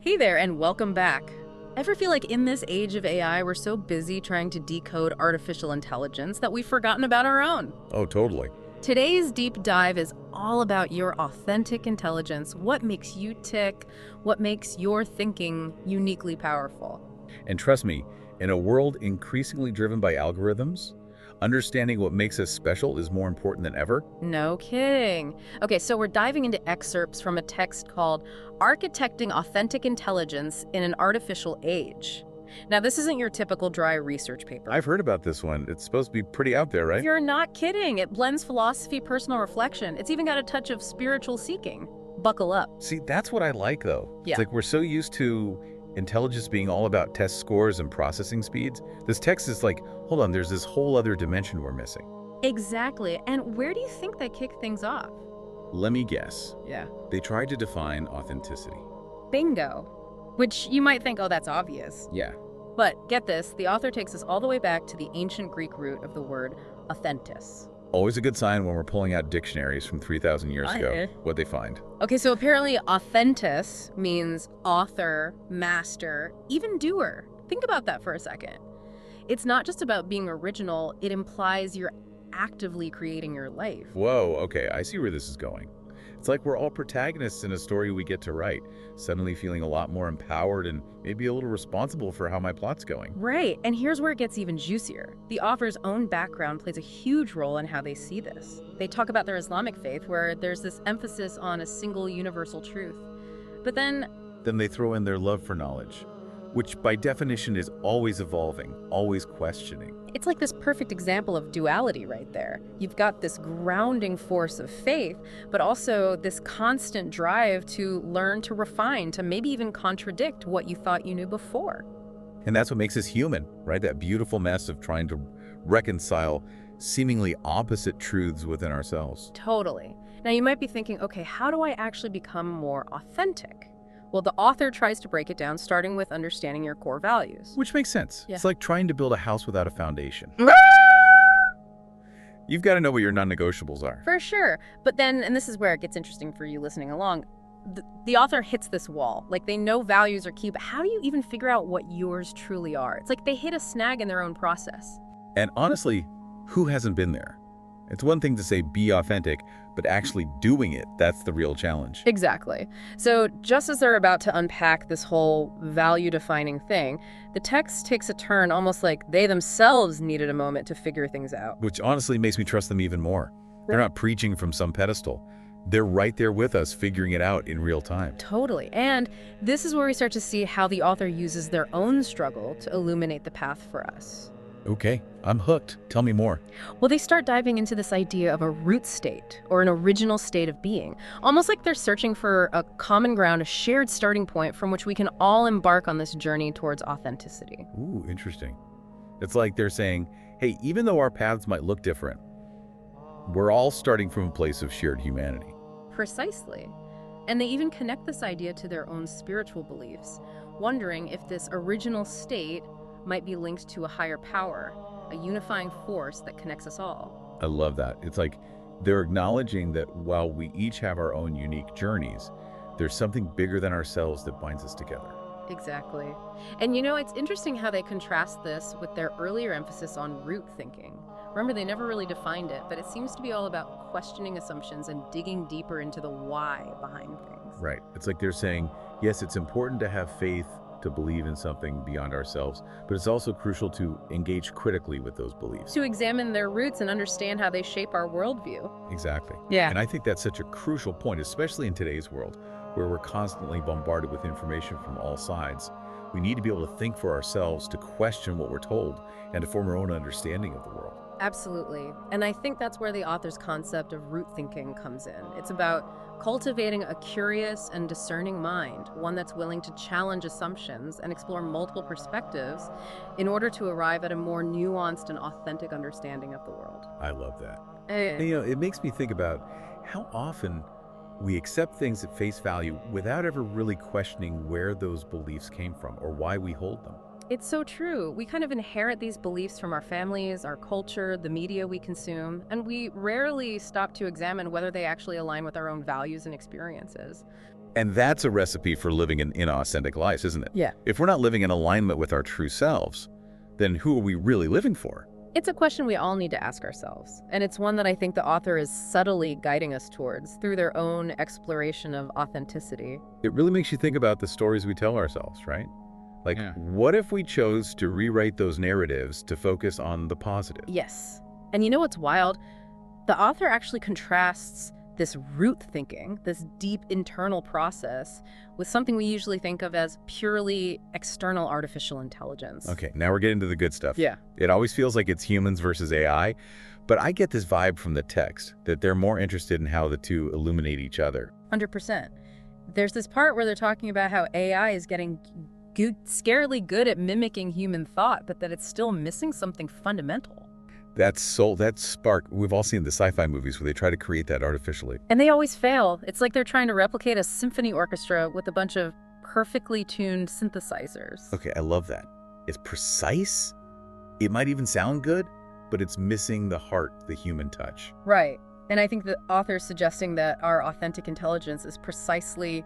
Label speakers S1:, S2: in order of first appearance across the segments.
S1: Hey there, and welcome back. Ever feel like in this age of AI, we're so busy trying to decode artificial intelligence that we've forgotten about our own?
S2: Oh, totally.
S1: Today's deep dive is all about your authentic intelligence, what makes you tick, what makes your thinking uniquely powerful.
S2: And trust me, in a world increasingly driven by algorithms, understanding what makes us special is more important than ever.
S1: No kidding. Okay, so we're diving into excerpts from a text called Architecting Authentic Intelligence in an Artificial Age. Now, this isn't your typical dry research paper.
S2: I've heard about this one. It's supposed to be pretty out there, right?
S1: You're not kidding. It blends philosophy, personal reflection. It's even got a touch of spiritual seeking. Buckle up.
S2: See, that's what I like, though.
S1: Yeah.
S2: It's like we're so used to intelligence being all about test scores and processing speeds. This text is like, hold on, there's this whole other dimension we're missing.
S1: Exactly. And where do you think they kick things off?
S2: Let me guess.
S1: Yeah.
S2: They tried to define authenticity.
S1: Bingo. Which you might think, oh, that's obvious.
S2: Yeah.
S1: But get this, the author takes us all the way back to the ancient Greek root of the word authentis.
S2: Always a good sign when we're pulling out dictionaries from 3,000 years ago,
S1: Okay.
S2: what they find.
S1: Okay, so apparently authentis means author, master, even doer. Think about that for a second. It's not just about being original, it implies you're actively creating your life.
S2: Whoa, okay, I see where this is going. It's like we're all protagonists in a story we get to write, suddenly feeling a lot more empowered and maybe a little responsible for how my plot's going.
S1: Right, and here's where it gets even juicier. The author's own background plays a huge role in how they see this. They talk about their Islamic faith, where there's this emphasis on a single universal truth. But then
S2: Then they throw in their love for knowledge, which by definition is always evolving, always questioning.
S1: it's like this perfect example of duality right there. You've got this grounding force of faith, but also this constant drive to learn, to refine, to maybe even contradict what you thought you knew before.
S2: And that's what makes us human, right? That beautiful mess of trying to reconcile seemingly opposite truths within ourselves.
S1: Totally. Now you might be thinking, okay, how do I actually become more authentic? Well, the author tries to break it down, starting with understanding your core values.
S2: Which makes sense.
S1: Yeah.
S2: It's like trying to build a house without a foundation. You've got to know what your non-negotiables are.
S1: For sure. But then, and this is where it gets interesting for you listening along, the author hits this wall. Like, they know values are key, but how do you even figure out what yours truly are? It's like they hit a snag in their own process.
S2: And honestly, who hasn't been there? It's one thing to say be authentic, but actually doing it, that's the real challenge.
S1: Exactly. So just as they're about to unpack this whole value-defining thing, the text takes a turn almost like they themselves needed a moment to figure things out.
S2: Which honestly makes me trust them even more. They're not preaching from some pedestal. They're right there with us, figuring it out in real time.
S1: Totally. And this is where we start to see how the author uses their own struggle to illuminate the path for us.
S2: Okay, I'm hooked. Tell me more.
S1: Well, they start diving into this idea of a root state, or an original state of being, almost like they're searching for a common ground, a shared starting point from which we can all embark on this journey towards authenticity.
S2: Ooh, interesting. It's like they're saying, hey, even though our paths might look different, we're all starting from a place of shared humanity.
S1: Precisely. And they even connect this idea to their own spiritual beliefs, wondering if this original state might be linked to a higher power, a unifying force that connects us all.
S2: I love that. It's like they're acknowledging that while we each have our own unique journeys, there's something bigger than ourselves that binds us together.
S1: Exactly. And you know, it's interesting how they contrast this with their earlier emphasis on root thinking. Remember, they never really defined it, but it seems to be all about questioning assumptions and digging deeper into the why behind things.
S2: Right. It's like they're saying, yes, it's important to have faith, to believe in something beyond ourselves, but it's also crucial to engage critically with those beliefs.
S1: To examine their roots and understand how they shape our worldview.
S2: Exactly.
S1: Yeah.
S2: And I think that's such a crucial point, especially in today's world, where we're constantly bombarded with information from all sides. We need to be able to think for ourselves, to question what we're told, and to form our own understanding of the world.
S1: Absolutely. And I think that's where the author's concept of root thinking comes in. It's about cultivating a curious and discerning mind, one that's willing to challenge assumptions and explore multiple perspectives in order to arrive at a more nuanced and authentic understanding of the world.
S2: I love that.
S1: Eh,
S2: And, it makes me think about how often we accept things at face value without ever really questioning where those beliefs came from or why we hold them.
S1: It's so true. We kind of inherit these beliefs from our families, our culture, the media we consume, and we rarely stop to examine whether they actually align with our own values and experiences.
S2: And that's a recipe for living an inauthentic lives, isn't it?
S1: Yeah.
S2: If we're not living in alignment with our true selves, then who are we really living for?
S1: It's a question we all need to ask ourselves, and it's one that I think the author is subtly guiding us towards through their own exploration of authenticity.
S2: It really makes you think about the stories we tell ourselves, right? Like,
S3: Yeah.
S2: what if we chose to rewrite those narratives to focus on the positive?
S1: Yes. And you know what's wild? The author actually contrasts this root thinking, this deep internal process, with something we usually think of as purely external artificial intelligence.
S2: Okay, now we're getting to the good stuff.
S1: Yeah.
S2: It always feels like it's humans versus AI, but I get this vibe from the text that they're more interested in how the two illuminate each other.
S1: 100%. There's this part where they're talking about how AI is getting scarily good at mimicking human thought, but that it's still missing something fundamental.
S2: That spark, we've all seen the sci-fi movies where they try to create that artificially.
S1: And they always fail. It's like they're trying to replicate a symphony orchestra with a bunch of perfectly tuned synthesizers.
S2: Okay, I love that. It's precise. It might even sound good, but it's missing the heart, the human touch.
S1: Right. And I think the author's suggesting that our authentic intelligence is precisely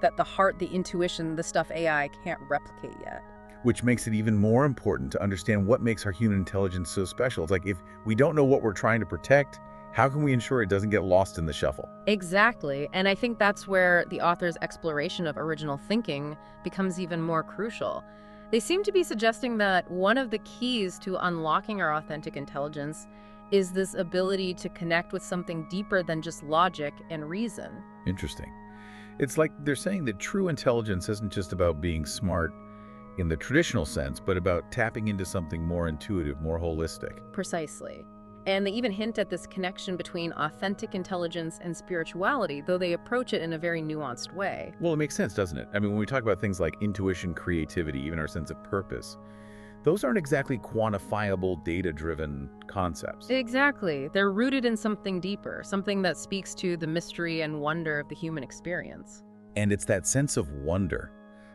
S1: that the heart, the intuition, the stuff AI can't replicate yet.
S2: Which makes it even more important to understand what makes our human intelligence so special. It's like, if we don't know what we're trying to protect, how can we ensure it doesn't get lost in the shuffle?
S1: Exactly. And I think that's where the author's exploration of original thinking becomes even more crucial. They seem to be suggesting that one of the keys to unlocking our authentic intelligence is this ability to connect with something deeper than just logic and reason.
S2: Interesting. It's like they're saying that true intelligence isn't just about being smart in the traditional sense, but about tapping into something more intuitive, more holistic.
S1: Precisely. And they even hint at this connection between authentic intelligence and spirituality, though they approach it in a very nuanced way.
S2: Well, it makes sense, doesn't it? I mean, when we talk about things like intuition, creativity, even our sense of purpose, those aren't exactly quantifiable, data-driven concepts.
S1: Exactly. They're rooted in something deeper, something that speaks to the mystery and wonder of the human experience.
S2: And it's that sense of wonder,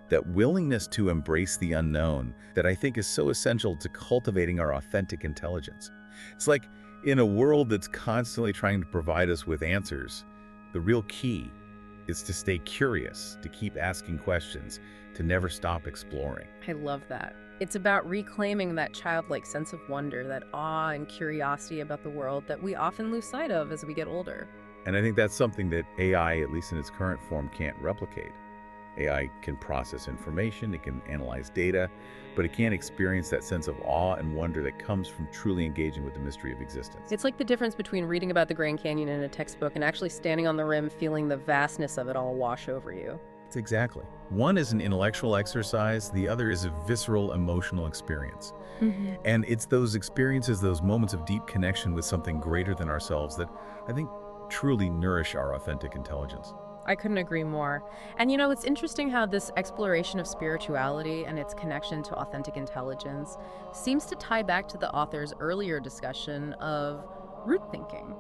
S2: that willingness to embrace the unknown, that I think is so essential to cultivating our authentic intelligence. It's like, in a world that's constantly trying to provide us with answers, the real key is to stay curious, to keep asking questions, to never stop exploring.
S1: I love that. It's about reclaiming that childlike sense of wonder, that awe and curiosity about the world that we often lose sight of as we get older.
S2: And I think that's something that AI, at least in its current form, can't replicate. AI can process information, it can analyze data, but it can't experience that sense of awe and wonder that comes from truly engaging with the mystery of existence.
S1: It's like the difference between reading about the Grand Canyon in a textbook and actually standing on the rim feeling the vastness of it all wash over you.
S2: It's exactly. One is an intellectual exercise, the other is a visceral emotional experience. And it's those experiences, those moments of deep connection with something greater than ourselves that I think truly nourish our authentic intelligence.
S1: I couldn't agree more. And you know, it's interesting how this exploration of spirituality and its connection to authentic intelligence seems to tie back to the author's earlier discussion of root thinking.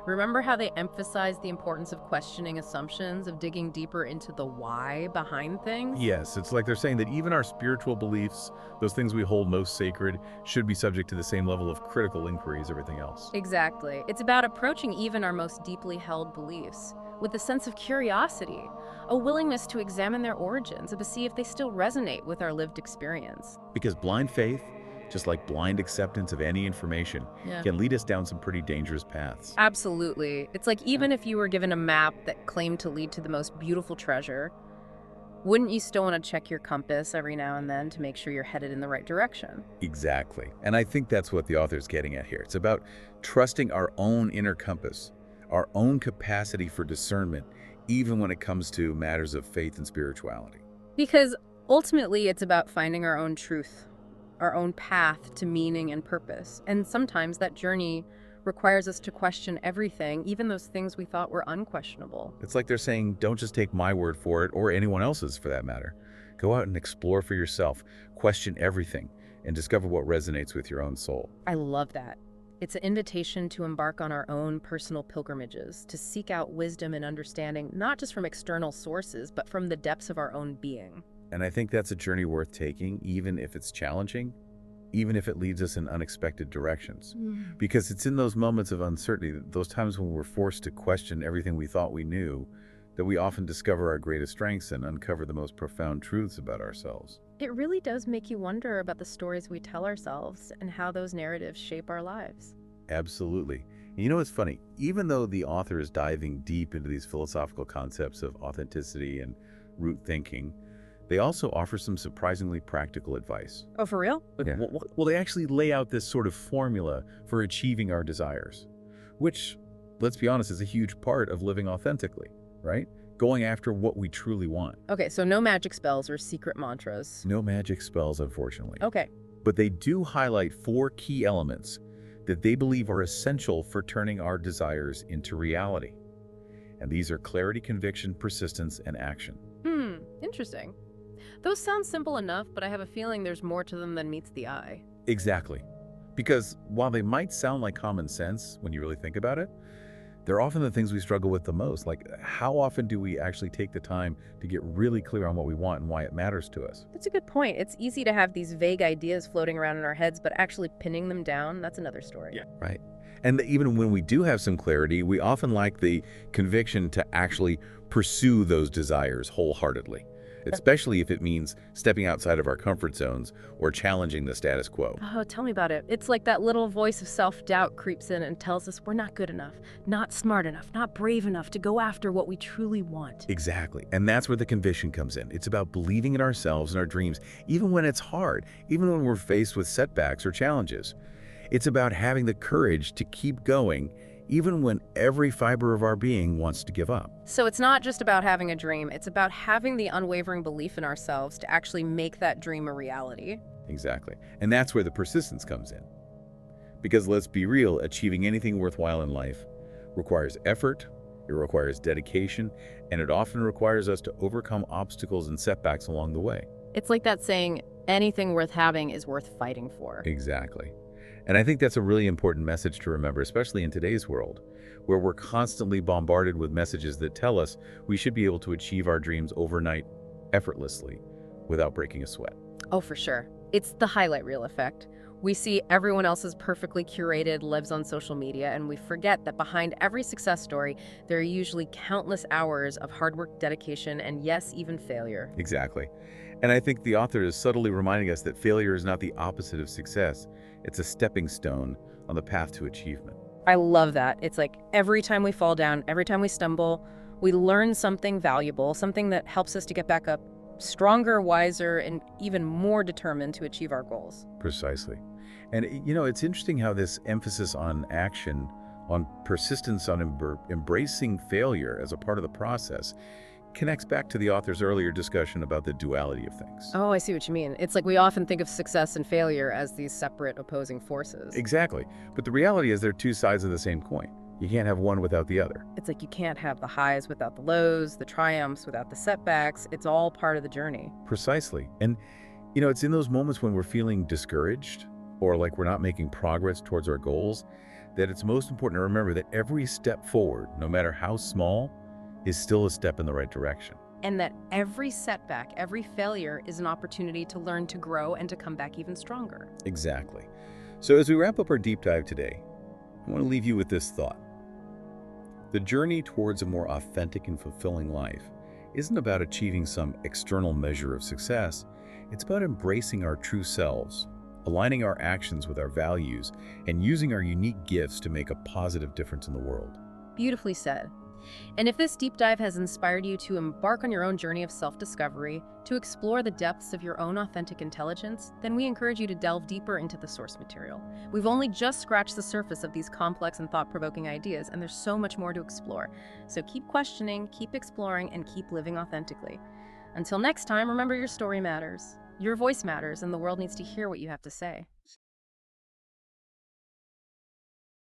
S1: Remember how they emphasized the importance of questioning assumptions, of digging deeper into the why behind things?
S2: Yes, it's like they're saying that even our spiritual beliefs, those things we hold most sacred, should be subject to the same level of critical inquiry as everything else.
S1: Exactly. It's about approaching even our most deeply held beliefs with a sense of curiosity, a willingness to examine their origins and to see if they still resonate with our lived experience.
S2: Because blind faith, just like blind acceptance of any information, can lead us down some pretty dangerous paths.
S1: Absolutely. It's like even if you were given a map that claimed to lead to the most beautiful treasure, wouldn't you still want to check your compass every now and then to make sure you're headed in the right direction?
S2: Exactly. And I think that's what the author's getting at here. It's about trusting our own inner compass, our own capacity for discernment, even when it comes to matters of faith and spirituality.
S1: Because ultimately it's about finding our own truth, our own path to meaning and purpose. And sometimes that journey requires us to question everything, even those things we thought were unquestionable.
S2: It's like they're saying, don't just take my word for it, or anyone else's for that matter. Go out and explore for yourself, question everything, and discover what resonates with your own soul.
S1: I love that. It's an invitation to embark on our own personal pilgrimages, to seek out wisdom and understanding, not just from external sources, but from the depths of our own being.
S2: And I think that's a journey worth taking, even if it's challenging, even if it leads us in unexpected directions. Because it's in those moments of uncertainty, those times when we're forced to question everything we thought we knew, that we often discover our greatest strengths and uncover the most profound truths about ourselves.
S1: It really does make you wonder about the stories we tell ourselves and how those narratives shape our lives.
S2: Absolutely. And you know what's funny? Even though the author is diving deep into these philosophical concepts of authenticity and root thinking, they also offer some surprisingly practical advice.
S1: Oh, for real?
S2: Yeah. Well, they actually lay out this sort of formula for achieving our desires, which, let's be honest, is a huge part of living authentically, right? Going after what we truly want.
S1: Okay, so no magic spells or secret mantras.
S2: No magic spells, unfortunately.
S1: Okay.
S2: But they do highlight 4 key elements that they believe are essential for turning our desires into reality. And these are clarity, conviction, persistence, and action.
S1: Interesting. Those sound simple enough, but I have a feeling there's more to them than meets the eye.
S2: Exactly. Because while they might sound like common sense when you really think about it, they're often the things we struggle with the most. Like, how often do we actually take the time to get really clear on what we want and why it matters to us?
S1: That's a good point. It's easy to have these vague ideas floating around in our heads, but actually pinning them down, that's another story.
S2: Yeah. Right. And even when we do have some clarity, we often lack the conviction to actually pursue those desires wholeheartedly, especially if it means stepping outside of our comfort zones or challenging the status quo.
S1: Oh, tell me about it. It's like that little voice of self-doubt creeps in and tells us we're not good enough, not smart enough, not brave enough to go after what we truly want.
S2: Exactly. And that's where the conviction comes in. It's about believing in ourselves and our dreams, even when it's hard, even when we're faced with setbacks or challenges. It's about having the courage to keep going, even when every fiber of our being wants to give up.
S1: So it's not just about having a dream, it's about having the unwavering belief in ourselves to actually make that dream a reality.
S2: Exactly. And that's where the persistence comes in. Because let's be real, achieving anything worthwhile in life requires effort, it requires dedication, and it often requires us to overcome obstacles and setbacks along the way.
S1: It's like that saying, anything worth having is worth fighting for.
S2: Exactly. And I think that's a really important message to remember, especially in today's world, where we're constantly bombarded with messages that tell us we should be able to achieve our dreams overnight, effortlessly, without breaking a sweat.
S1: Oh, for sure. It's the highlight reel effect. We see everyone else's perfectly curated lives on social media, and we forget that behind every success story, there are usually countless hours of hard work, dedication, and yes, even failure.
S2: Exactly. And I think the author is subtly reminding us that failure is not the opposite of success. It's a stepping stone on the path to achievement.
S1: I love that. It's like every time we fall down, every time we stumble, we learn something valuable, something that helps us to get back up stronger, wiser, and even more determined to achieve our goals.
S2: Precisely. And you know, it's interesting how this emphasis on action, on persistence, on embracing failure as a part of the process, connects back to the author's earlier discussion about the duality of things.
S1: Oh, I see what you mean. It's like we often think of success and failure as these separate opposing forces.
S2: Exactly. But the reality is they're two sides of the same coin. You can't have one without the other.
S1: It's like you can't have the highs without the lows, the triumphs without the setbacks. It's all part of the journey.
S2: Precisely. And, you know, it's in those moments when we're feeling discouraged or like we're not making progress towards our goals that it's most important to remember that every step forward, no matter how small, is still a step in the right direction.
S1: And that every setback, every failure is an opportunity to learn to grow and to come back even stronger.
S2: Exactly. So as we wrap up our deep dive today, I want to leave you with this thought. The journey towards a more authentic and fulfilling life isn't about achieving some external measure of success. It's about embracing our true selves, aligning our actions with our values, and using our unique gifts to make a positive difference in the world.
S1: Beautifully said. And if this deep dive has inspired you to embark on your own journey of self-discovery, to explore the depths of your own authentic intelligence, then we encourage you to delve deeper into the source material. We've only just scratched the surface of these complex and thought-provoking ideas, and there's so much more to explore. So keep questioning, keep exploring, and keep living authentically. Until next time, remember your story matters, your voice matters, and the world needs to hear what you have to say.